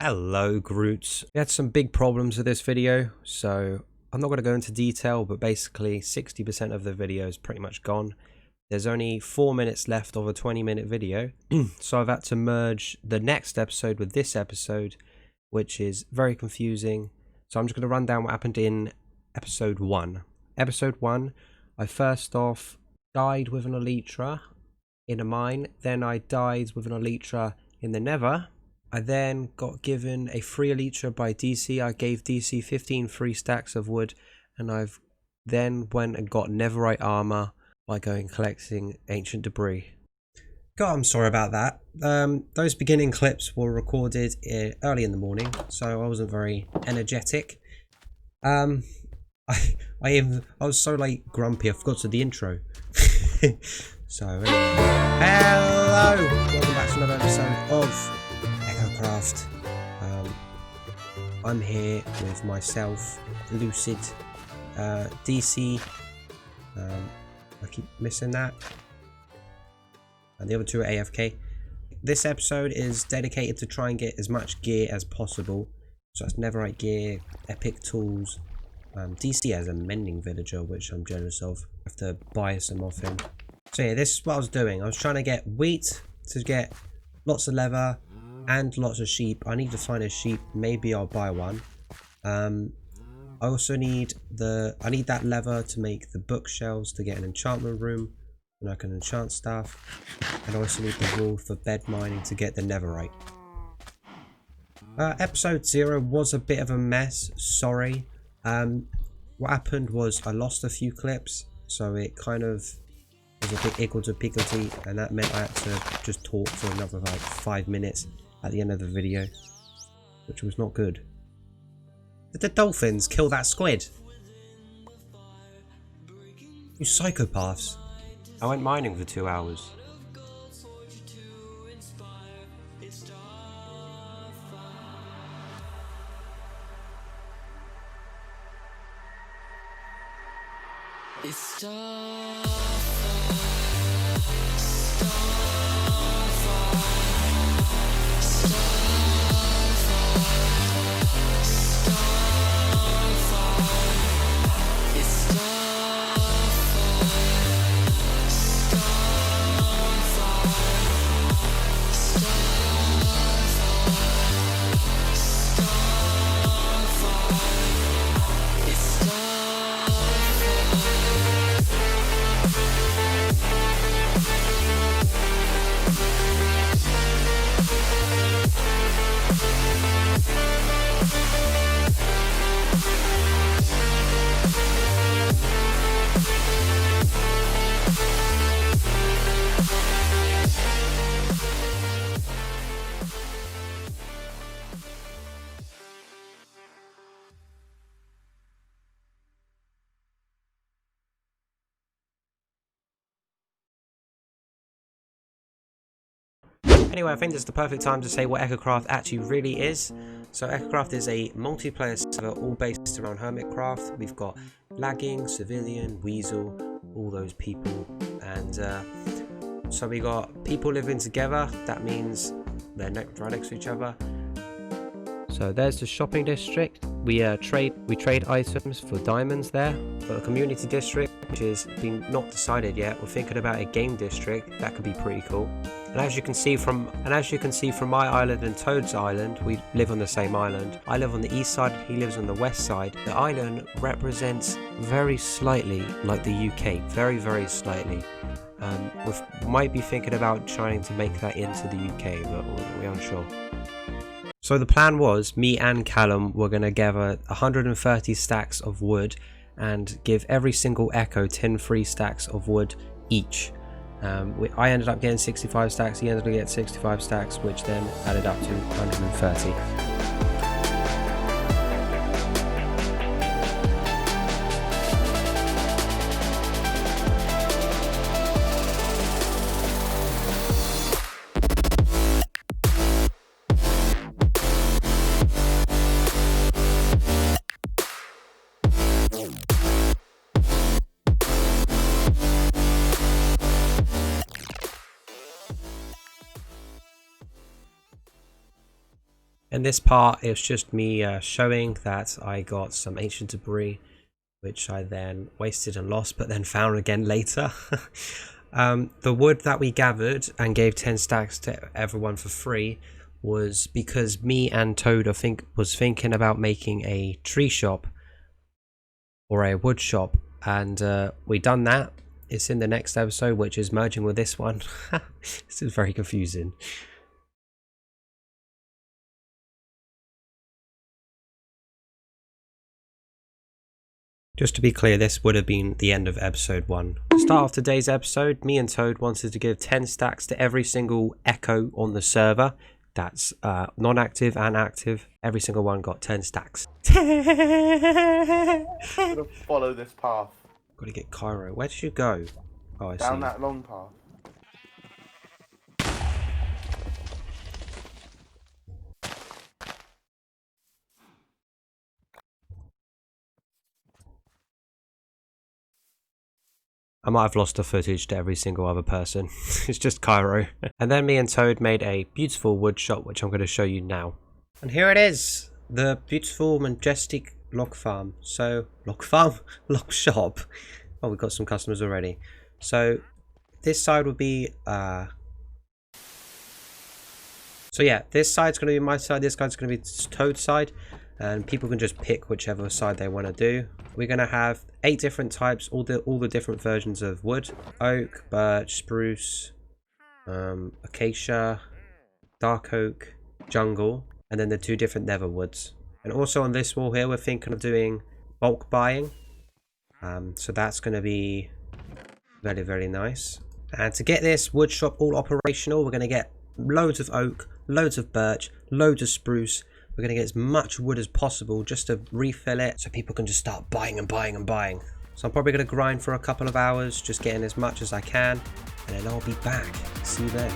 Hello Groots. We had some big problems with this video, so I'm not going to go into detail, but basically 60% of the video is pretty much gone. There's only 4 minutes left of a 20-minute video, so I've had to merge the next episode with this episode, which is very confusing. So I'm just going to run down what happened in episode 1. Episode 1, I first off died with an elytra in a mine, then I died with an elytra in the nether. I then got given a free elytra by DC. I gave DC 15 free stacks of wood, and I've then went and got netherite armor by going collecting ancient debris. God, I'm sorry about that. Those beginning clips were recorded early in the morning, so I wasn't very energetic. I was so like grumpy I forgot to do the intro. So anyway, hello, welcome back to another episode of Echocraft. I'm here with myself, Lucid, DC. I keep missing that, and the other two are AFK. This episode is dedicated to try and get as much gear as possible. So that's netherite gear, epic tools. DC has a mending villager, which I'm jealous of. I have to buy some off him. So yeah, this is what I was doing. I was trying to get wheat to get lots of leather and lots of sheep. I need to find a sheep. Maybe I'll buy one. I also need that leather to make the bookshelves to get an enchantment room, and I can enchant stuff. And I also need the wool for bed mining to get the netherite. Episode 0 was a bit of a mess. Sorry. What happened was I lost a few clips, so it kind of was a bit higgledy-piggledy, and that meant I had to just talk for another like 5 minutes at the end of the video, which was not good. Did the dolphins kill that squid? You psychopaths. I went mining for 2 hours. It's Anyway, I think this is the perfect time to say what Echocraft actually really is. So Echocraft is a multiplayer server all based around hermitcraft. We've got lagging, civilian, weasel, all those people, and so we got people living together. That means they're right next to each other. So there's the shopping district. We trade items for diamonds there. Got the community district, which is been not decided yet. We're thinking about a game district. That could be pretty cool. And as you can see from my island and Toad's island, we live on the same island. I live on the east side, he lives on the west side. The island represents very slightly like the UK, very, very slightly. We might be thinking about trying to make that into the UK, but we're unsure. So the plan was, me and Callum were going to gather 130 stacks of wood and give every single Echo 10 free stacks of wood each. I ended up getting 65 stacks, he ended up getting 65 stacks, which then added up to 130. In this part, it's just me showing that I got some ancient debris, which I then wasted and lost, but then found again later. The wood that we gathered and gave 10 stacks to everyone for free was because me and Toad was thinking about making a tree shop or a wood shop, and we done that. It's in the next episode, which is merging with this one. This is very confusing. Just to be clear, this would have been the end of episode 1. To start off today's episode, me and Toad wanted to give 10 stacks to every single echo on the server. That's non-active and active. Every single one got 10 stacks. I'm gonna follow this path. Gotta get Cairo. Where did you go? Oh, I see. Down that long path. I might have lost the footage to every single other person. It's just Cairo. And then me and Toad made a beautiful wood shop, which I'm going to show you now. And here it is. The beautiful, majestic log farm. So, log farm? Log shop. Oh, we've got some customers already. So, this side would be... So yeah, this side's going to be my side. This side's going to be Toad's side. And people can just pick whichever side they want to do. We're going to have 8 different types, all the different versions of wood: oak, birch, spruce, acacia, dark oak, jungle, and then the 2 different nether woods. And also on this wall here, we're thinking of doing bulk buying. So that's going to be very, very nice. And to get this wood shop all operational, we're going to get loads of oak, loads of birch, loads of spruce. We're going to get as much wood as possible just to refill it so people can just start buying and buying and buying. So I'm probably going to grind for a couple of hours, just getting as much as I can, and then I'll be back. See you then.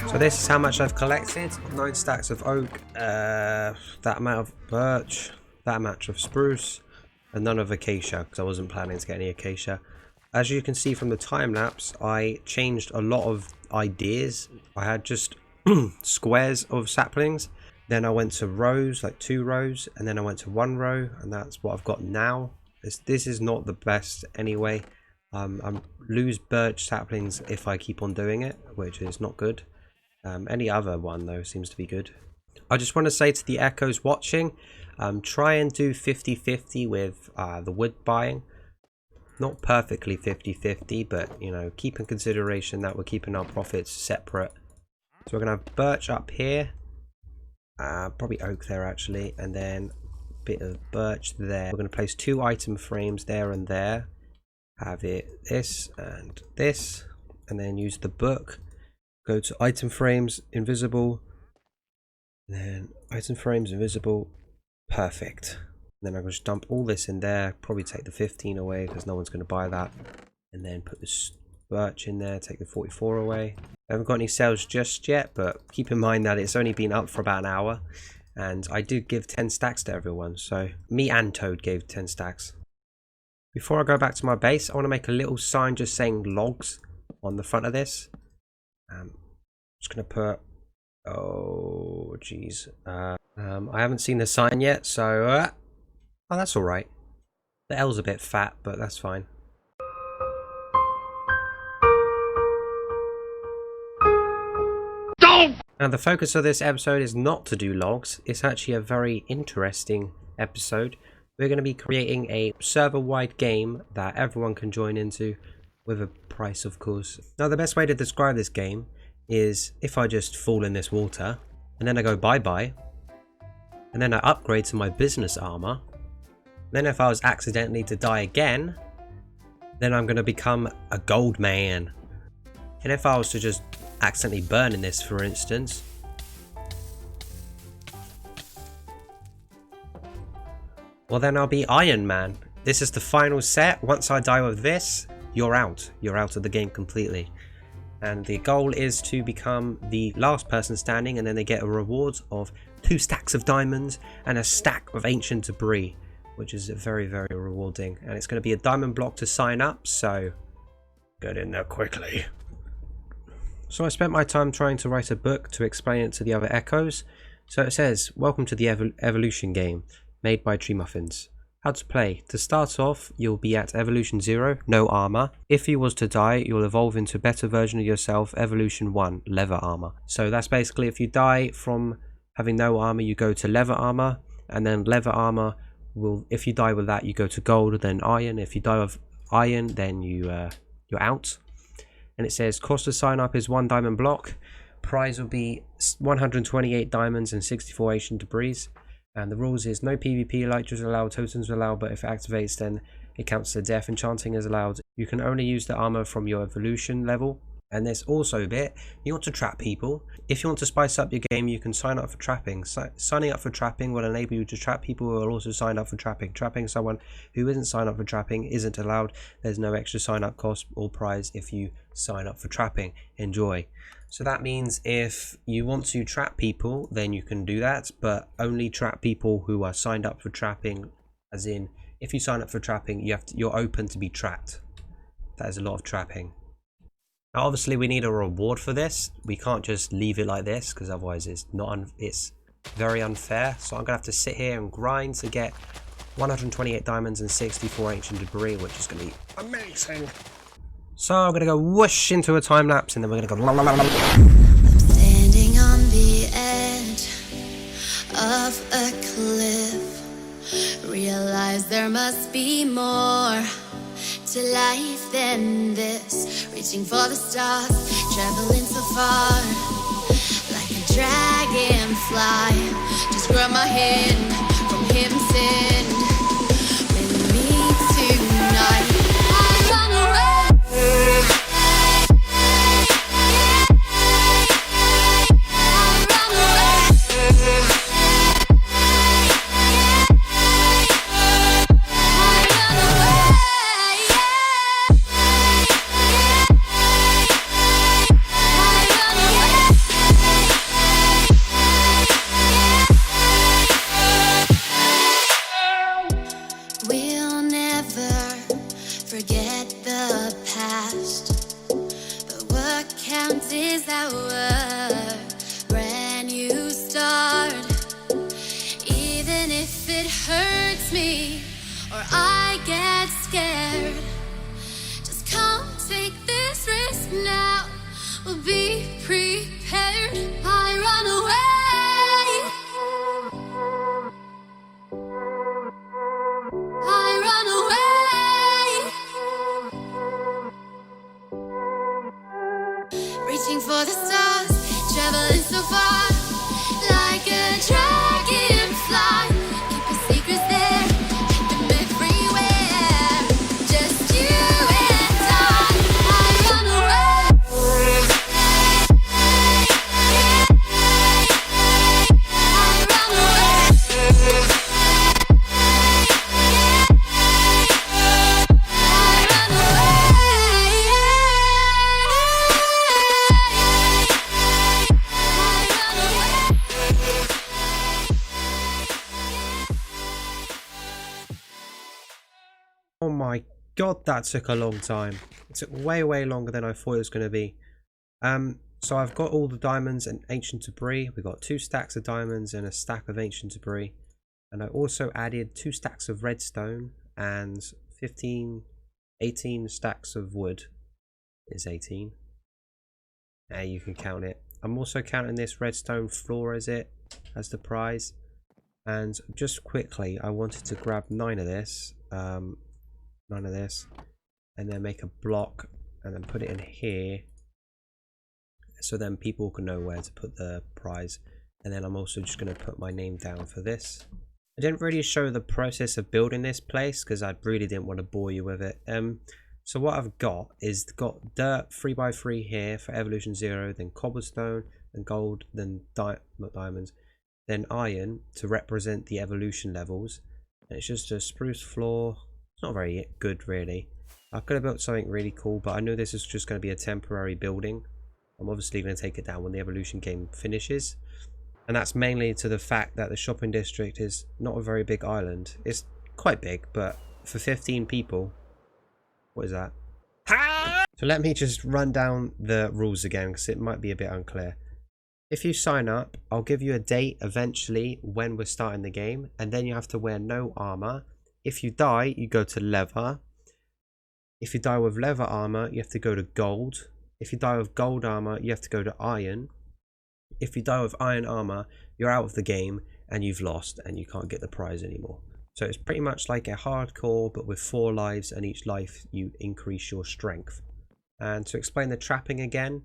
So this is how much I've collected: 9 stacks of oak, that amount of birch, that amount of spruce, and none of acacia because I wasn't planning to get any acacia. As you can see from the time lapse, I changed a lot of ideas. I had just squares of saplings, then I went to rows, like 2 rows, and then I went to 1 row, and that's what I've got now. This is not the best anyway. I lose birch saplings if I keep on doing it, which is not good. Any other one though seems to be good. I just want to say to the echoes watching, try and do 50-50 with the wood buying. Not perfectly 50-50, but you know, keep in consideration that we're keeping our profits separate. So we're gonna have birch up here, probably oak there actually, and then a bit of birch there. We're gonna place 2 item frames there and there. Have it this, and then use the book. Go to item frames, invisible, then item frames, invisible, perfect. And then I'm going to just dump all this in there, probably take the 15 away because no one's going to buy that. And then put this birch in there, take the 44 away. I haven't got any sales just yet, but keep in mind that it's only been up for about an hour. And I did give 10 stacks to everyone, so me and Toad gave 10 stacks. Before I go back to my base, I want to make a little sign just saying logs on the front of this. I'm just gonna put, oh geez, I haven't seen the sign yet, so oh, that's all right. The L's a bit fat, but that's fine. Now the focus of this episode is not to do logs. It's actually a very interesting episode. We're going to be creating a server-wide game that everyone can join into, with a price of course. Now the best way to describe this game is if I just fall in this water and then I go bye-bye and then I upgrade to my business armor, then if I was accidentally to die again, then I'm going to become a gold man. And if I was to just accidentally burn in this, for instance, well then I'll be Iron Man. This is the final set. Once I die with this, you're out. You're out of the game completely. And the goal is to become the last person standing, and then they get a reward of 2 stacks of diamonds and a stack of ancient debris, which is very, very rewarding. And it's going to be a diamond block to sign up, so get in there quickly. So I spent my time trying to write a book to explain it to the other Echos. So it says, welcome to the evolution game, made by Muffins. How to play. To start off, you'll be at Evolution 0, no armor. If you was to die, you'll evolve into a better version of yourself, Evolution 1, leather armor. So that's basically if you die from having no armor, you go to leather armor, and then leather armor will, if you die with that, you go to gold, then iron. If you die with iron, then you're out. And it says cost to sign up is 1 diamond block. Prize will be 128 diamonds and 64 ancient debris. And the rules is no PvP, elytras are allowed, totems are allowed, but if it activates then it counts to death. Enchanting is allowed. You can only use the armor from your evolution level. And there's also a bit, you want to trap people. If you want to spice up your game, you can sign up for trapping. Signing up for trapping will enable you to trap people who are also signed up for trapping. Trapping someone who isn't signed up for trapping isn't allowed. There's no extra sign up cost or prize if you sign up for trapping. Enjoy. So that means if you want to trap people, then you can do that, but only trap people who are signed up for trapping. As in, if you sign up for trapping, you're open to be trapped. That is a lot of trapping. Now, obviously, we need a reward for this. We can't just leave it like this because otherwise it's very unfair. So I'm gonna have to sit here and grind to get 128 diamonds and 64 ancient debris, which is gonna be amazing. So I'm gonna go whoosh into a time lapse, and then we're gonna go. Standing on the edge of a cliff, realize there must be more to life than this. Reaching for the stars, traveling so far, like a dragonfly. Just grab my hand from heaven's end. With me tonight, I run away. Reaching for the stars, traveling so far, like a dragonfly. Keep your secrets there, keep them everywhere. Just you and I run away. I run away. Oh my god, that took a long time. It took way longer than I thought it was going to be. So I've got all the diamonds and ancient debris. We've got 2 stacks of diamonds and a stack of ancient debris. And I also added 2 stacks of redstone and 18 stacks of wood. Is 18. Now you can count it. I'm also counting this redstone floor as the prize. And just quickly, I wanted to grab 9 of this. 9 of this, and then make a block and then put it in here so then people can know where to put the prize. And then I'm also just going to put my name down for this. I didn't really show the process of building this place because I really didn't want to bore you with it. So what I've got is got dirt 3x3 here for evolution 0, then cobblestone, then gold, then not diamonds, then iron to represent the evolution levels. And it's just a spruce floor. It's not very good really. I could have built something really cool, but I know this is just going to be a temporary building. I'm obviously going to take it down when the evolution game finishes. And that's mainly to the fact that the shopping district is not a very big island. It's quite big, but for 15 people, what is that? So let me just run down the rules again because it might be a bit unclear. If you sign up, I'll give you a date eventually when we're starting the game, and then you have to wear no armor. If you die, you go to leather. If you die with leather armor, you have to go to gold. If you die with gold armor, you have to go to iron. If you die with iron armor, you're out of the game and you've lost and you can't get the prize anymore. So it's pretty much like a hardcore, but with 4 lives, and each life you increase your strength. And to explain the trapping again,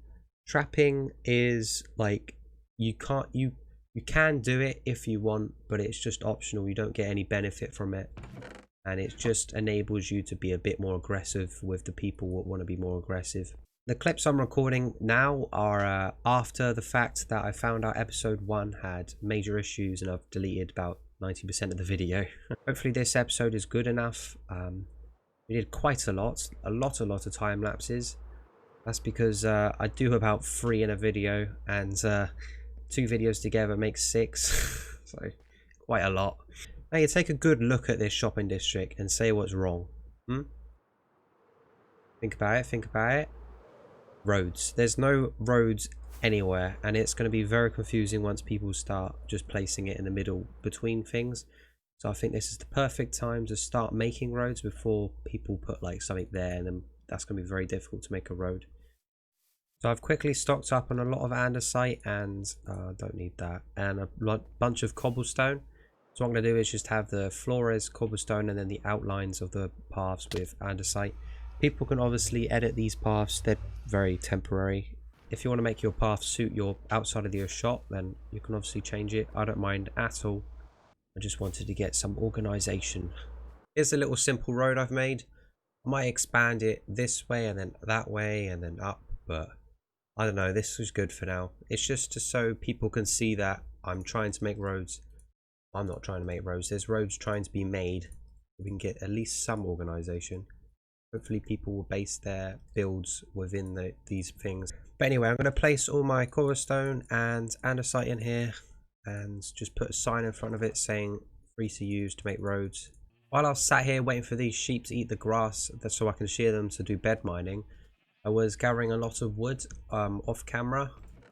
trapping is like you can do it if you want, but it's just optional. You don't get any benefit from it, and it just enables you to be a bit more aggressive with the people who want to be more aggressive. The clips I'm recording now are after the fact that I found out episode 1 had major issues and I've deleted about 90% of the video. Hopefully this episode is good enough. We did quite a lot of time lapses. That's because I do about 3 in a video, and 2 videos together makes 6. So quite a lot. Now you take a good look at this shopping district and say what's wrong. Think about it. Roads. There's no roads anywhere, and it's going to be very confusing once people start just placing it in the middle between things. So I think this is the perfect time to start making roads before people put like something there, and then that's going to be very difficult to make a road. So I've quickly stocked up on a lot of andesite, and don't need that, and a bunch of cobblestone. So what I'm going to do is just have the floor as cobblestone and then the outlines of the paths with andesite. People can obviously edit these paths, they're very temporary. If you want to make your path suit your outside of your shop, then you can obviously change it. I don't mind at all. I just wanted to get some organization. Here's a little simple road I've made. I might expand it this way and then that way and then up, but I don't know, this is good for now. It's just so people can see that I'm trying to make roads. I'm not trying to make roads, there's roads trying to be made. We can get at least some organization. Hopefully people will base their builds within these things. But anyway, I'm going to place all my cobblestone and andesite in here and just put a sign in front of it saying free to use to make roads. While I was sat here waiting for these sheep to eat the grass so I can shear them to do bed mining, I was gathering a lot of wood off camera,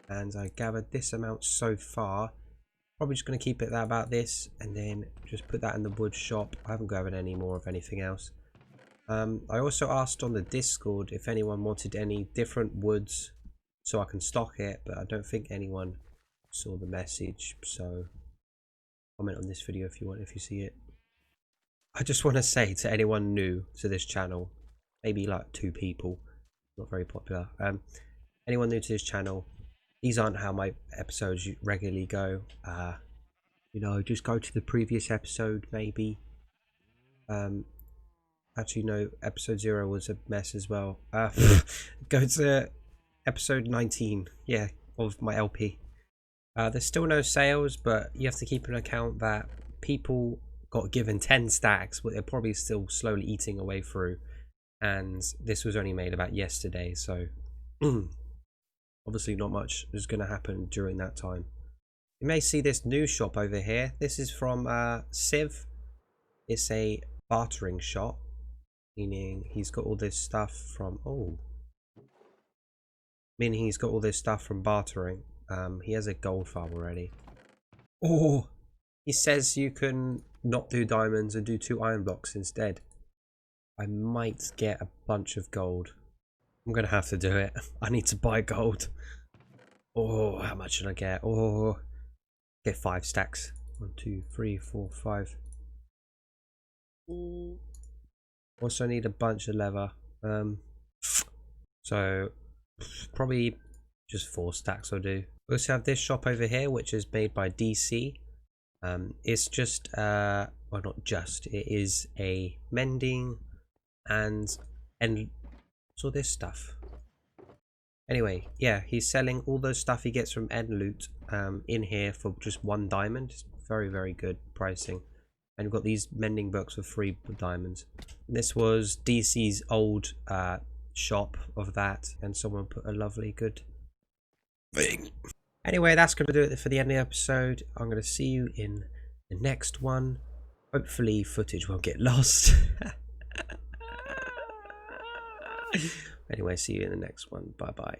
and I gathered this amount so far. Probably just going to keep it about this and then just put that in the wood shop. I haven't gathered any more of anything else. I also asked on the Discord if anyone wanted any different woods so I can stock it, but I don't think anyone saw the message, so comment on this video if you see it. I just want to say to anyone new to this channel, maybe like 2 people, not very popular, anyone new to this channel, these aren't how my episodes regularly go. You know, just go to the previous episode maybe. Actually no, episode 0 was a mess as well. Go to episode 19, yeah, of my LP. There's still no sales, but you have to keep an account that people got given 10 stacks, but they're probably still slowly eating away through, and this was only made about yesterday, so obviously not much is going to happen during that time. You may see this new shop over here. This is from Civ. It's a bartering shop, meaning he's got all this stuff from bartering. He has a gold farm already. He says you can not do diamonds and do 2 iron blocks instead. I might get a bunch of gold. I'm gonna have to do it. I need to buy gold. How much should I get? Get 5 stacks. 1, 2, 3, 4, 5. Also need a bunch of leather. So probably Just 4 stacks will do. We also have this shop over here, which is made by DC. It's just, well, not just, it is a mending and all this stuff. Anyway, yeah, he's selling all those stuff he gets from end loot in here for just 1 diamond. It's very, very good pricing. And we've got these mending books for 3 diamonds. This was DC's old shop of that, and someone put a lovely good thing. Anyway, that's going to do it for the end of the episode. I'm going to see you in the next one. Hopefully footage won't get lost. Anyway, see you in the next one. Bye bye.